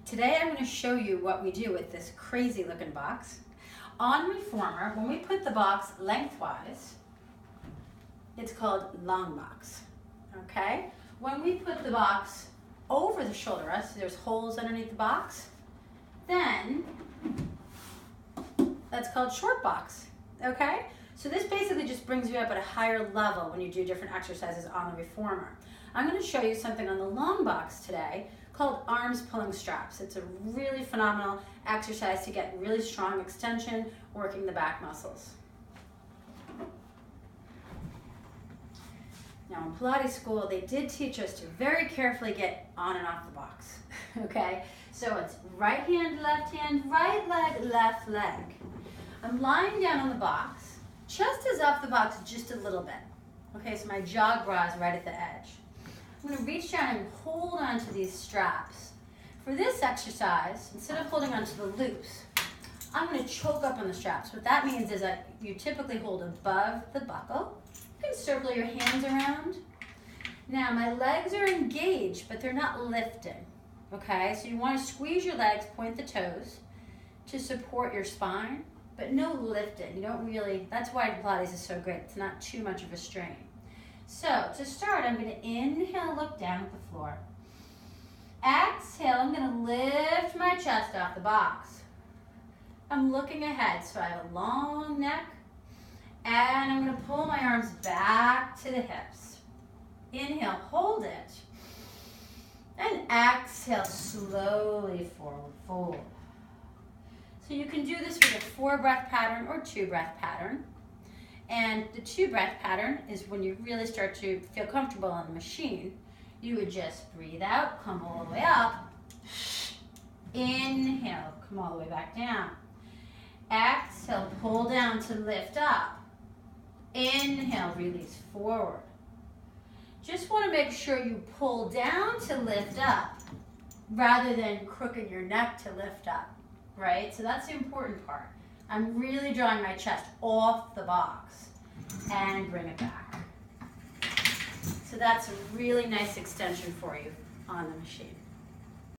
Today I'm going to show you what we do with this crazy looking box. On reformer, when we put the box lengthwise, it's called long box, okay? When we put the box over the shoulder rest, so there's holes underneath the box, then that's called short box, okay? So this basically just brings you up at a higher level when you do different exercises on the reformer. I'm going to show you something on the long box today called arms pulling straps. It's a really phenomenal exercise to get really strong extension, working the back muscles. Now in Pilates school, they did teach us to very carefully get on and off the box, okay? So it's right hand, right leg, left leg. I'm lying down on the box. Chest is off the box just a little bit. Okay, so my jaw bra is right at the edge. I'm going to reach down and hold onto these straps. For this exercise, instead of holding onto the loops, I'm going to choke up on the straps. What that means is that you typically hold above the buckle. You can circle your hands around. Now my legs are engaged, but they're not lifting. Okay, so you want to squeeze your legs, point the toes to support your spine, but no lifting. You don't really, that's why Pilates is so great. It's not too much of a strain. So to start, I'm going to inhale, look down at the floor. Exhale, I'm going to lift my chest off the box. I'm looking ahead, so I have a long neck, and I'm going to pull my arms back to the hips. Inhale, hold it, and exhale, slowly forward, fold. So you can do this with a 4-breath pattern or 2-breath pattern. And the 2-breath pattern is when you really start to feel comfortable on the machine. You would just breathe out, come all the way up. Inhale, come all the way back down. Exhale, pull down to lift up. Inhale, release forward. Just want to make sure you pull down to lift up rather than crooking your neck to lift up, right? So that's the important part. I'm really drawing my chest off the box and bring it back. So that's a really nice extension for you on the machine.